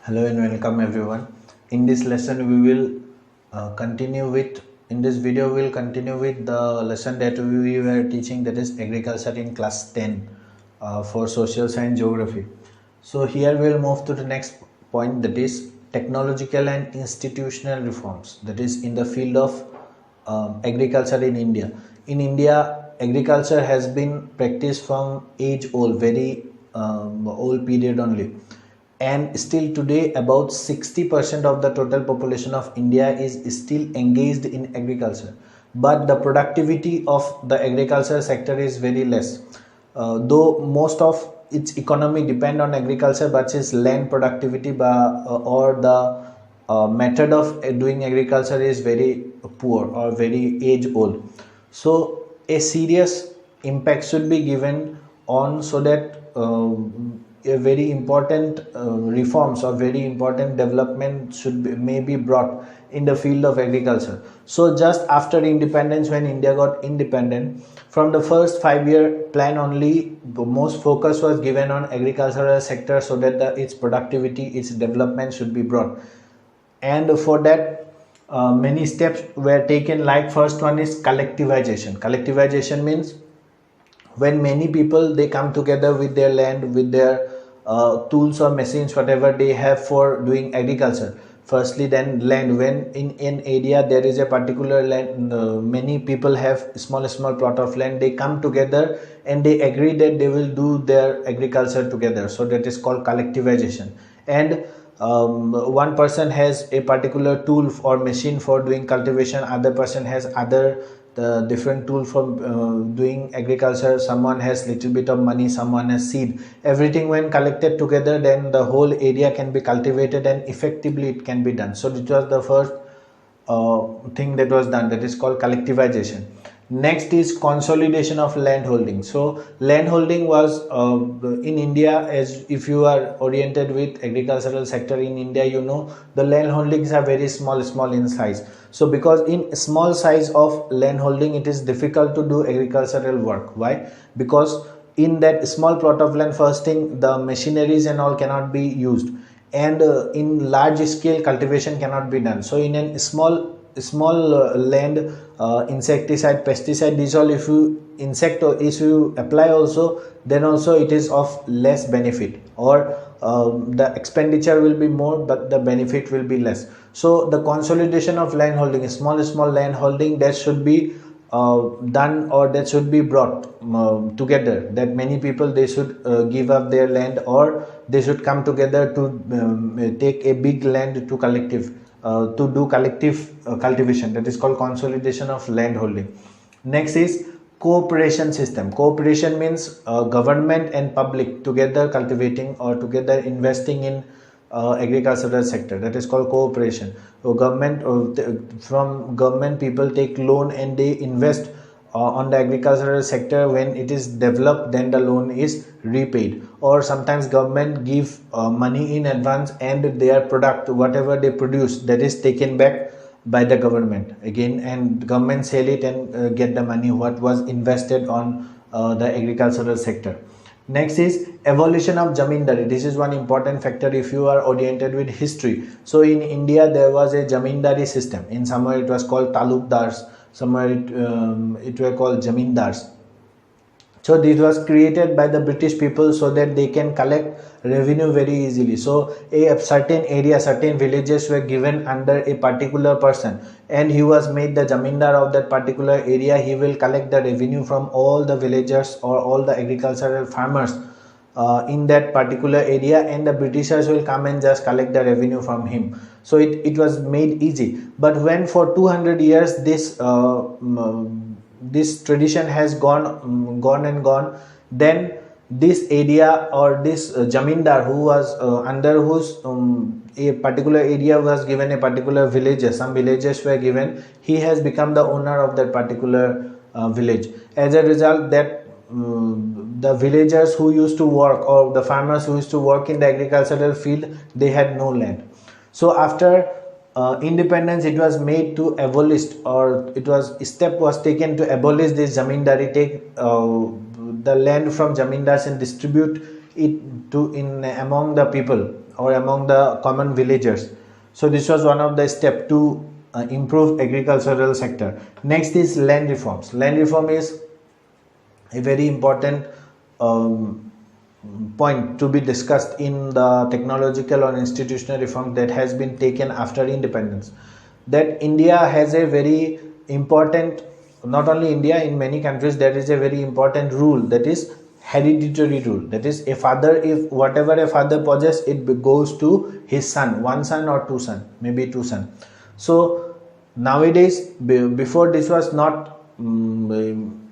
Hello and welcome everyone. In this lesson we will continue with in this video we will continue with the lesson that we were teaching, that is agriculture in class 10 for social science geography. So here we will move to the next point, that is technological and institutional reforms, that is in the field of agriculture in India. In India, agriculture has been practiced from age old, very old period only, and still today about 60% of the total population of India is still engaged in agriculture, but the productivity of the agriculture sector is very less. Though most of its economy depend on agriculture, but its land productivity or the method of doing agriculture is very poor or very age old. So a serious impact should be given on, so that a very important reforms or very important development may be brought in the field of agriculture. So just after independence, when India got independent, from the first 5-year plan only, the most focus was given on agricultural sector, so that its productivity, its development should be brought. And for that, many steps were taken. Like first one is collectivization means when many people they come together with their land, with their tools or machines, whatever they have for doing agriculture. Firstly, then land, when in an area there is a particular land, many people have small plot of land, they come together and they agree that they will do their agriculture together, so that is called collectivization. And one person has a particular tool or machine for doing cultivation, other person has other the different tool for doing agriculture, someone has little bit of money, someone has seed. Everything when collected together, then the whole area can be cultivated and effectively it can be done. So it was the first thing that was done, that is called collectivization. Next is consolidation of land holding. So land holding was in India, as if you are oriented with agricultural sector in India, you know the land holdings are very small in size. So because in small size of land holding, it is difficult to do agricultural work. Why? Because in that small plot of land, first thing, the machineries and all cannot be used, and in large scale cultivation cannot be done. So in a small land, insecticide, pesticide, these all, if you insect or if you apply also, then also it is of less benefit, or the expenditure will be more but the benefit will be less. So the consolidation of land holding, small land holding, that should be done, or that should be brought together, that many people they should give up their land, or they should come together to take a big land to do collective cultivation, that is called consolidation of land holding. Next is cooperation system. Cooperation means government and public together cultivating or together investing in agricultural sector, that is called cooperation. So from government people take loan and they invest on the agricultural sector. When it is developed, then the loan is repaid, or sometimes government give money in advance, and their product, whatever they produce, that is taken back by the government again, and government sell it and get the money what was invested on the agricultural sector. Next is evolution of zamindari. This is one important factor if you are oriented with history. So in India there was a zamindari system. In somewhere it was called talukdars, somewhere it were called zamindars. So this was created by the British people so that they can collect revenue very easily. So a certain area, certain villages were given under a particular person, and he was made the zamindar of that particular area. He will collect the revenue from all the villagers or all the agricultural farmers in that particular area, and the Britishers will come and just collect the revenue from him. So it was made easy. But when for 200 years this tradition has gone, then this area or this zamindar who was under whose a particular area was given, a particular villages, some villages were given, he has become the owner of that particular village. As a result, that the villagers who used to work, or the farmers who used to work in the agricultural field, they had no land. So after independence, it was made to abolish, or step was taken to abolish this zamindari, take the land from zamindars and distribute it to in among the people, or among the common villagers. So this was one of the step to improve agricultural sector. Next is land reforms. Land reform is a very important point to be discussed in the technological or institutional reform that has been taken after independence. That India has a very important, not only India, in many countries there is a very important rule, that is hereditary rule. That is, a father, if whatever a father possesses, it goes to his son, one son or two son, maybe two son. So nowadays, before this was not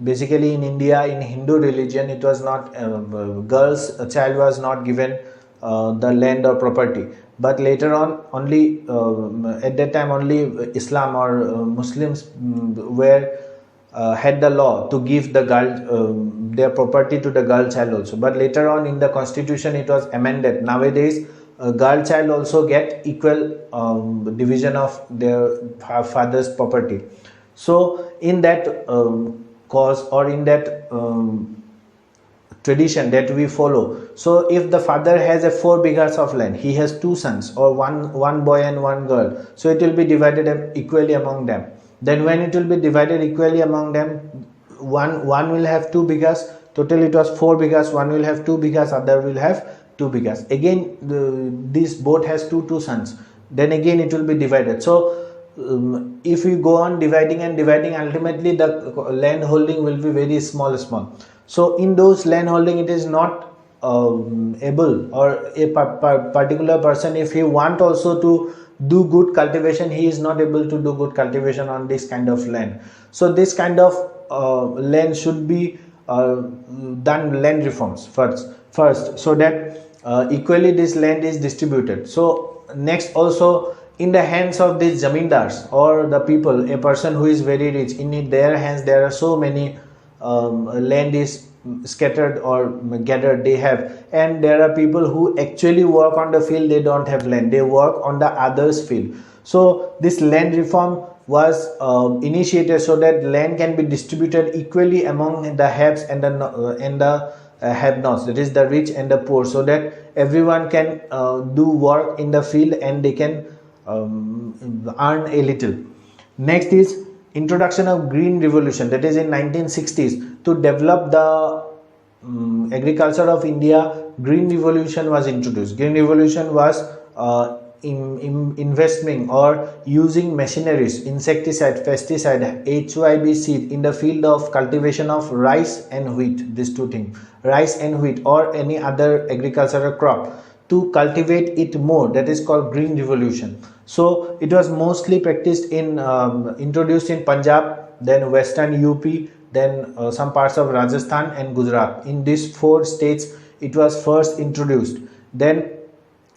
basically in India, in Hindu religion, it was not a child was not given the land or property, but later on only at that time only Islam or Muslims were had the law to give the girl their property to the girl child also. But later on in the constitution it was amended. Nowadays girl child also get equal division of their father's property. So in that cause, or in that tradition that we follow, so if the father has a 4 bighas of land, he has two sons, or one boy and one girl, so it will be divided equally among them. Then when it will be divided equally among them, one will have 2 bighas, total it was 4 bighas, one will have 2 bighas, other will have 2 bighas. Again this both has two sons, then again it will be divided. So if we go on dividing and dividing, ultimately the land holding will be very small. So in those land holding, it is not able, or a particular person, if he want also to do good cultivation, he is not able to do good cultivation on this kind of land. So this kind of land should be done land reforms first, so that equally this land is distributed. So next, also in the hands of these zamindars or the people, a person who is very rich, in their hands there are so many land is scattered or gathered they have, and there are people who actually work on the field, they don't have land, they work on the others field. So this land reform was initiated so that land can be distributed equally among the haves and the have-nots, that is the rich and the poor, so that everyone can do work in the field and they can earn a little. Next is introduction of green revolution, that is in 1960s, to develop the agriculture of India. Green revolution was introduced. Green revolution was investing or using machineries, insecticide, pesticide, HYB seed in the field of cultivation of rice and wheat, these two things, rice and wheat or any other agricultural crop, to cultivate it more, that is called green revolution. So it was mostly practiced in introduced in Punjab, then western UP, then some parts of Rajasthan and Gujarat. In these 4 states it was first introduced. Then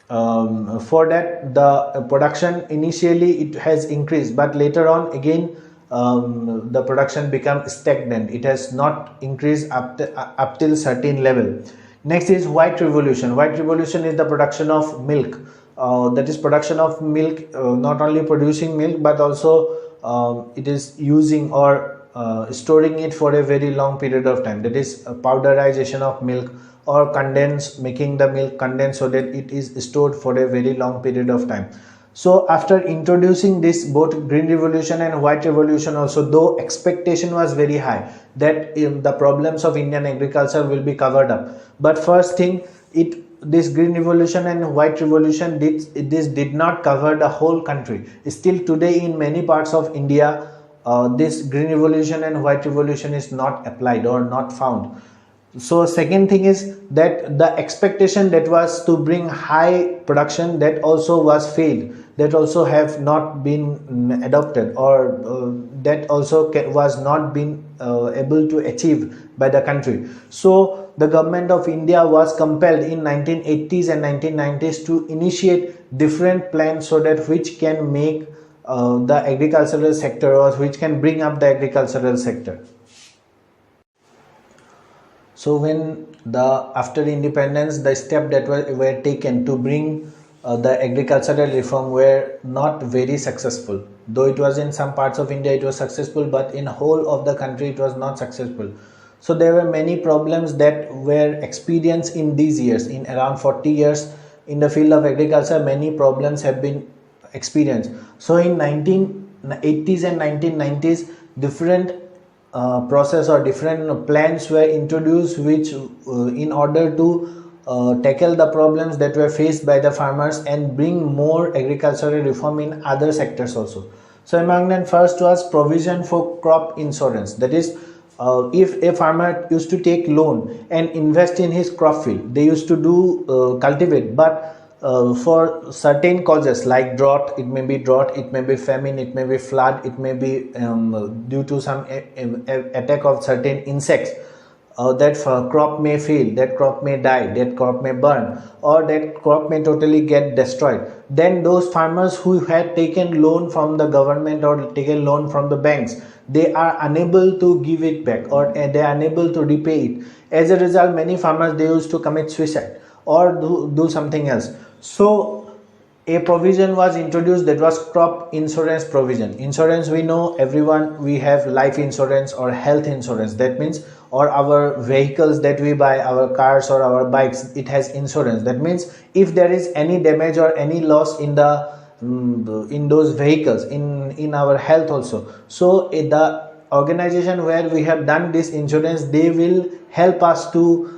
for that the production initially it has increased, but later on again the production become stagnant. It has not increased up till certain level. Next is white revolution. White revolution is the production of milk. That is production of milk, not only producing milk but also it is using or storing it for a very long period of time. That is powderization of milk or making the milk condensed so that it is stored for a very long period of time. So after introducing this, both green revolution and white revolution also, though expectation was very high that the problems of Indian agriculture will be covered up, but first thing, this green revolution and white revolution did not cover the whole country. Still today in many parts of India this green revolution and white revolution is not applied or not found. So second thing is that the expectation that was to bring high production, that also was failed, that also have not been adopted, or that also was not been able to achieve by the country. So the government of India was compelled in 1980s and 1990s to initiate different plans so that which can make the agricultural sector, or which can bring up the agricultural sector. So when after independence, the step that were taken to bring the agricultural reform were not very successful. Though it was in some parts of India it was successful, but in whole of the country it was not successful. So there were many problems that were experienced in these years. In around 40 years in the field of agriculture, many problems have been experienced. So in 1980s and 1990s, different process or different plans were introduced, which in order to tackle the problems that were faced by the farmers and bring more agricultural reform in other sectors also. So among them, first was provision for crop insurance. That is, if a farmer used to take loan and invest in his crop field, they used to do cultivate, but for certain causes like drought, it may be drought, it may be famine, it may be flood, it may be due to some attack of certain insects, that crop may fail, that crop may die, that crop may burn, or that crop may totally get destroyed. Then those farmers who had taken loan from the government or taken loan from the banks, they are unable to give it back, or they are unable to repay it. As a result, many farmers, they used to commit suicide or do something else. So a provision was introduced, that was crop insurance provision. Insurance, we know, everyone, we have life insurance or health insurance. That means, or our vehicles that we buy, our cars or our bikes, it has insurance. That means if there is any damage or any loss in the in those vehicles, in our health also, so the organization where we have done this insurance, they will help us to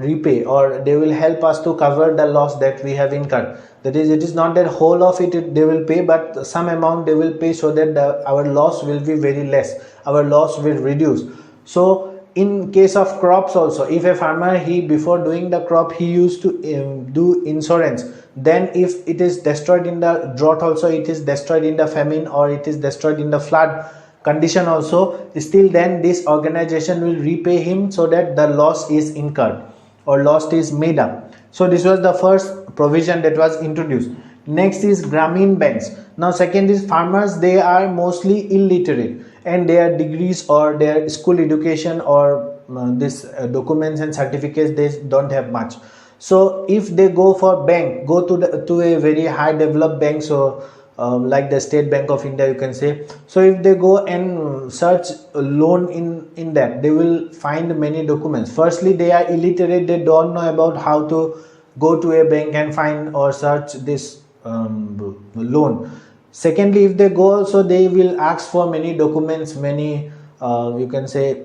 repay, or they will help us to cover the loss that we have incurred. That is, it is not that whole of it they will pay, but some amount they will pay, so that our loss will be very less, our loss will reduce. So in case of crops also, if a farmer, he before doing the crop, he used to do insurance, then if it is destroyed in the drought also, it is destroyed in the famine, or it is destroyed in the flood condition also, still then this organization will repay him, so that the loss is incurred or loss is made up. So this was the first provision that was introduced. Next is Grameen banks. Now second is, farmers, they are mostly illiterate, and their degrees or their school education or this documents and certificates, they don't have much. So if they go for bank, go to a very high developed bank, so like the State Bank of India, you can say. So if they go and search a loan in that, they will find many documents. Firstly, they are illiterate, they don't know about how to go to a bank and find or search this loan. Secondly, if they go also, they will ask for many documents, many you can say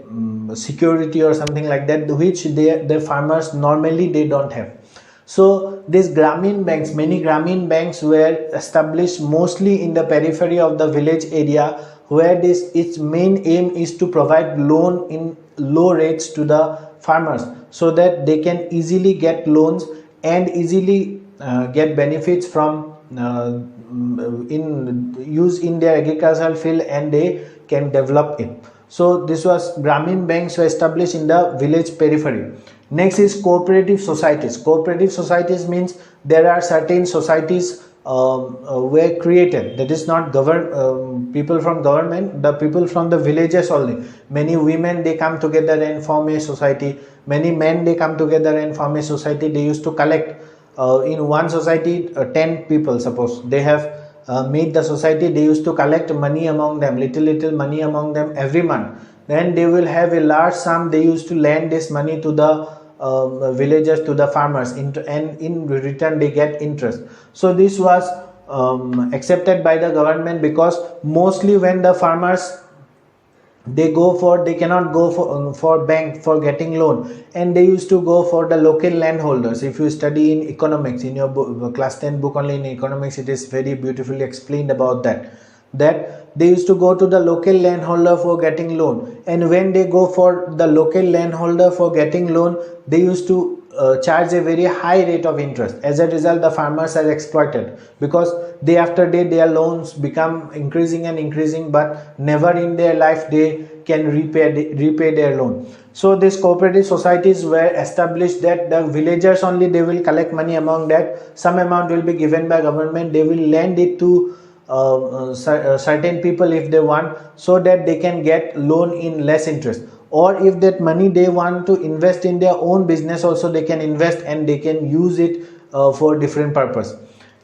security or something like that, which the farmers normally they don't have. So these Grameen banks, many Grameen banks were established mostly in the periphery of the village area, where its main aim is to provide loan in low rates to the farmers, so that they can easily get loans and easily get benefits from in their agricultural field, and they can develop it. So this was Grameen banks were established in the village periphery. Next is cooperative societies. Cooperative societies means there are certain societies were created. That is not people from government, the people from the villages only. Many women, they come together and form a society. Many men, they come together and form a society. They used to collect in one society 10 people, suppose they have made the society. They used to collect money among them, little money among them every month. Then they will have a large sum. They used to lend this money to the villagers, to the farmers, and in return they get interest. So this was accepted by the government, because mostly when the farmers, they cannot go for bank for getting loan, and they used to go for the local landholders. If you study in economics, in your class 10 book only in economics, it is very beautifully explained about that they used to go to the local landholder for getting loan. And when they go for the local landholder for getting loan, they used to charge a very high rate of interest. As a result, the farmers are exploited, because day after day their loans become increasing and increasing, but never in their life they can repay their loan. So these cooperative societies were established, that the villagers only, they will collect money among that. Some amount will be given by government. They will lend it to certain people if they want, so that they can get loan in less interest. Or if that money they want to invest in their own business also, they can invest and they can use it for different purpose.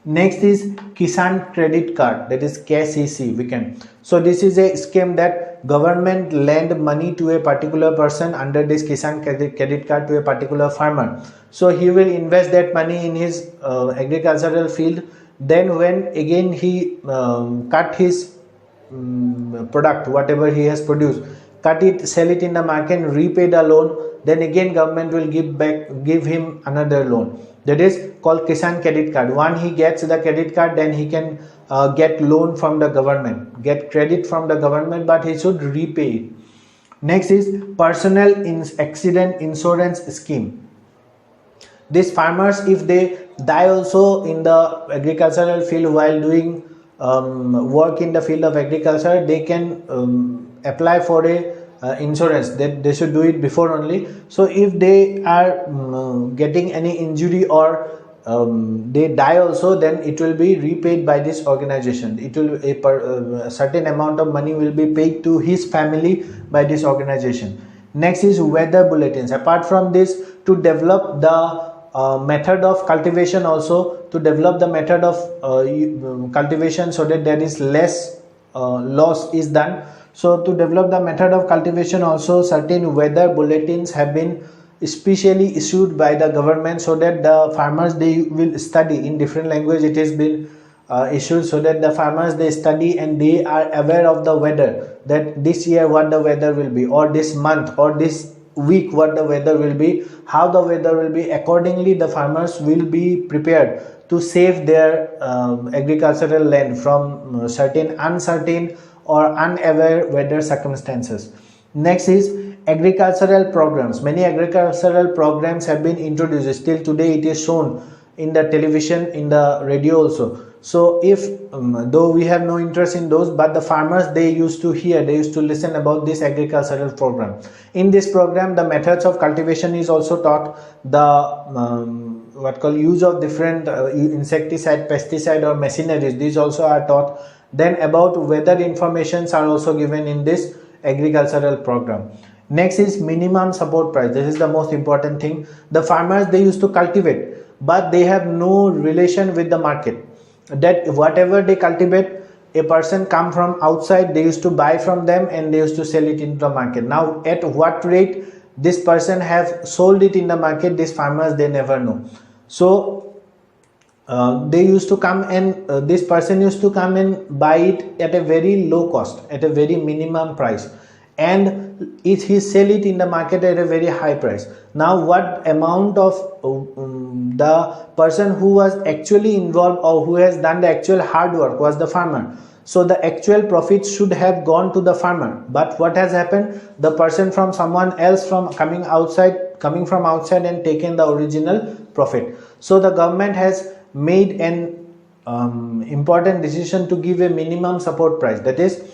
Next is Kisan Credit Card, that is KCC, we can. So this is a scheme that government lend money to a particular person under this Kisan credit card to a particular farmer. So he will invest that money in his agricultural field. Then when again he cut his product, whatever he has produced, cut it, sell it in the market, repay the loan, then again government will give him another loan. That is called Kisan credit card. Once he gets the credit card, then he can get loan from the government, get credit from the government, but he should repay it. Next is personal accident insurance scheme. These farmers, if they die also in the agricultural field while doing work in the field of agriculture, they can apply for a insurance. That they should do it before only. So if they are getting any injury or they die also, then it will be repaid by this organization. It will a certain amount of money will be paid to his family by this organization. Next is weather bulletins. Apart from this, to develop the method of cultivation, also to develop the method of cultivation so that there is less loss is done. So to develop the method of cultivation also, certain weather bulletins have been specially issued by the government so that the farmers, they will study in different language. It has been issued so that the farmers, they study and they are aware of the weather, that this year what the weather will be, or this month or this week what the weather will be, how the weather will be. Accordingly the farmers will be prepared to save their agricultural land from certain uncertain or unaware weather circumstances. Next is agricultural programs. Many agricultural programs have been introduced. Still today it is shown in the television, in the radio also. So if though we have no interest in those, but the farmers, they used to hear, they used to listen about this agricultural program. In this program, the methods of cultivation is also taught. The what called use of different insecticide, pesticide or machineries, these also are taught. Then about weather informations are also given in this agricultural program. Next is minimum support price. This is the most important thing. The farmers, they used to cultivate, but they have no relation with the market. That whatever they cultivate, a person come from outside, they used to buy from them and they used to sell it into the market. Now at what rate this person have sold it in the market, these farmers, they never know. So they used to come and this person used to come and buy it at a very low cost, at a very minimum price, and if he sell it in the market at a very high price. Now what amount of the person who was actually involved or who has done the actual hard work was the farmer. So the actual profit should have gone to the farmer, but what has happened, the person from someone else from coming from outside and taken the original profit. So the government has made an important decision to give a minimum support price. That is,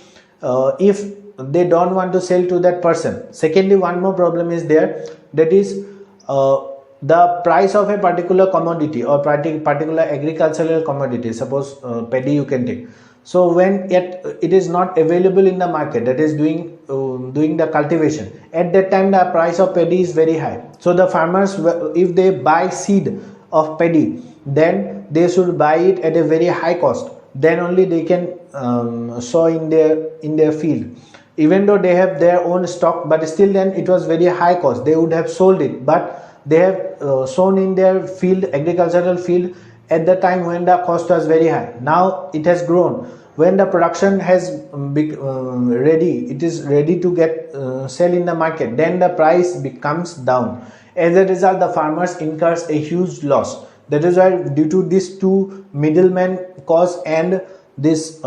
if they don't want to sell to that person. Secondly, one more problem is there, that is the price of a particular commodity or particular agricultural commodity, suppose paddy you can take. So when it is not available in the market, that is doing the cultivation, at that time the price of paddy is very high. So the farmers, if they buy seed of paddy, then they should buy it at a very high cost. Then only they can sow in their field. Even though they have their own stock, but still then it was very high cost. They would have sold it, but they have sown in their field, agricultural field, at the time when the cost was very high. Now it has grown. When the production has ready, it is ready to get sell in the market, then the price becomes down. As a result, the farmers incurs a huge loss. That is why, due to these two middlemen cause and this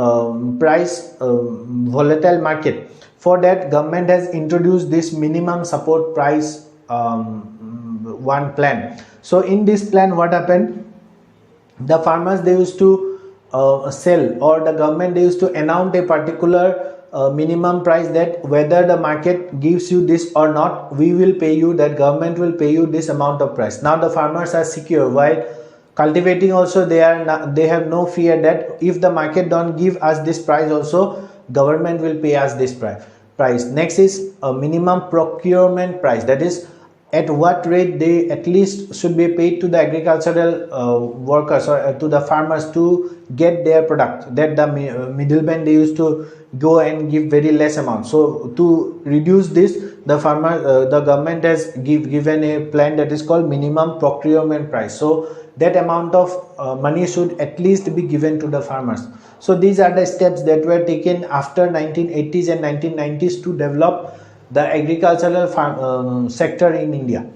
price volatile market, for that government has introduced this minimum support price one plan. So in this plan, what happened, the farmers, they used to sell, or the government, they used to announce a particular minimum price, that whether the market gives you this or not, we will pay you, that government will pay you this amount of price. Now the farmers are secure. While cultivating also, they have no fear that if the market don't give us this price also, government will pay us this price. Next is a minimum procurement price. That is, at what rate they at least should be paid to the agricultural workers or to the farmers to get their product, that the middlemen they used to go and give very less amount. So to reduce this, the government has given a plan that is called minimum procurement price. So that amount of money should at least be given to the farmers. So these are the steps that were taken after 1980s and 1990s to develop the agricultural sector in India.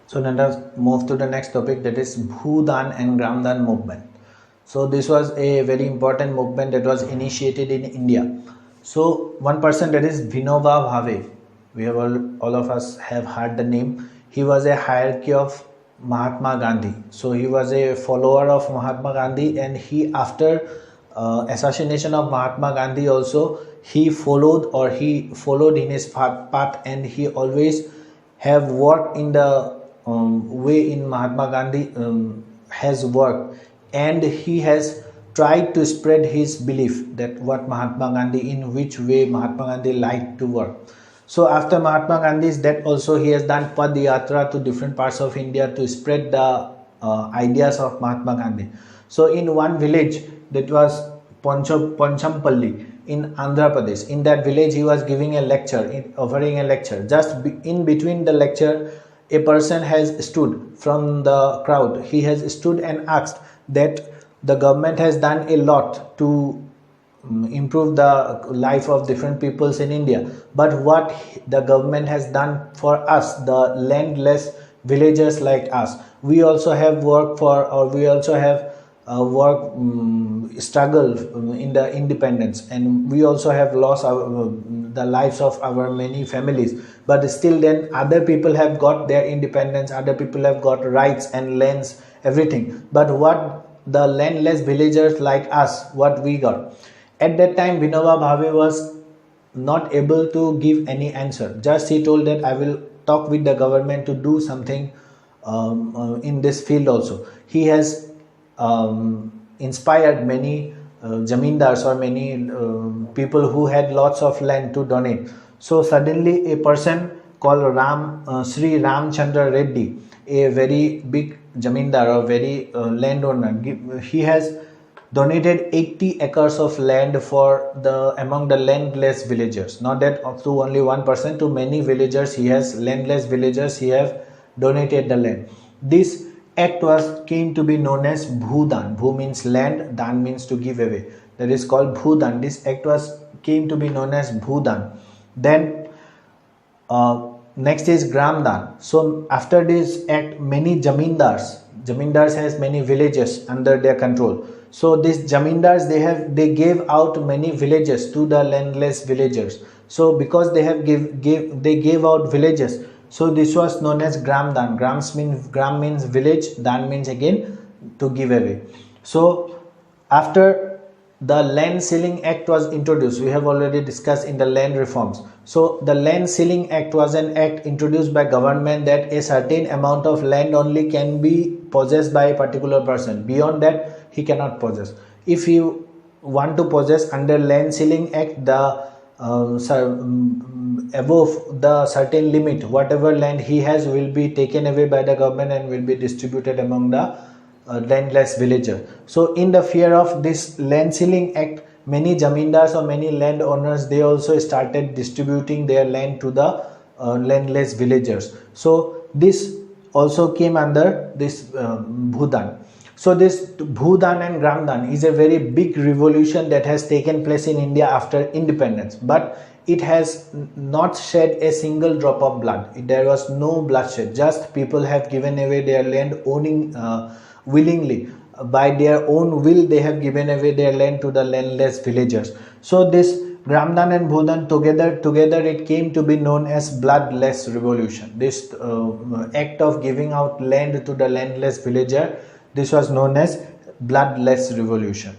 So let us move to the next topic, that is Bhudan and Gramdan movement. So this was a very important movement that was initiated in India. So one person, that is Vinoba Bhave, we have all of us have heard the name. He was a hierarchy of Mahatma Gandhi. So he was a follower of Mahatma Gandhi, and he, after assassination of Mahatma Gandhi also, he followed in his path, and he always have worked in the way in Mahatma Gandhi has worked, and he has tried to spread his belief that what Mahatma Gandhi, in which way Mahatma Gandhi liked to work. So after Mahatma Gandhi's death also, he has done Padyatra to different parts of India to spread the ideas of Mahatma Gandhi. So in one village, that was Ponchampalli in Andhra Pradesh, in that village he was giving a lecture, offering a lecture. Just in between the lecture, a person has stood from the crowd. He has stood and asked that the government has done a lot to improve the life of different peoples in India, but what the government has done for us, the landless villagers like us, we also have worked for, or we also have struggle in the independence, and we also have lost the lives of our many families, but still then other people have got their independence, other people have got rights and lands, everything. But what the landless villagers like us, what we got? At that time, Vinoba Bhave was not able to give any answer. Just he told that I will talk with the government to do something in this field also. He has inspired many zamindars or many people who had lots of land to donate. So suddenly a person called Sri Ramchandra Reddy, a very big zamindar or very landowner, he has donated 80 acres of land for among the landless villagers. Not that to only one person, to many villagers he has, landless villagers, he have donated the land. This act came to be known as Bhudan. Bhu means land, Dan means to give away. That is called Bhudan. This act came to be known as Bhudan. Then next is Gramdan. So after this act, many zamindars has many villages under their control. So these zamindars, they gave out many villages to the landless villagers. So because they gave out villages, so this was known as Gramdan. Gram means village, Dan means again to give away. So after the Land Ceiling Act was introduced, we have already discussed in the land reforms. So the Land Ceiling Act was an act introduced by government that a certain amount of land only can be possessed by a particular person. Beyond that, he cannot possess. If you want to possess under Land Ceiling Act, the above the certain limit, whatever land he has will be taken away by the government and will be distributed among the landless villager. So in the fear of this Land Ceiling Act, many zamindars or many landowners, they also started distributing their land to the landless villagers. So this also came under this Bhudan. So this Bhudan and Gramdan is a very big revolution that has taken place in India after independence, but it has not shed a single drop of blood. There was no bloodshed, just people have given away their land owning willingly. By their own will, they have given away their land to the landless villagers. So this Gramdan and Bhudan together it came to be known as bloodless revolution. This act of giving out land to the landless villager, this was known as bloodless revolution.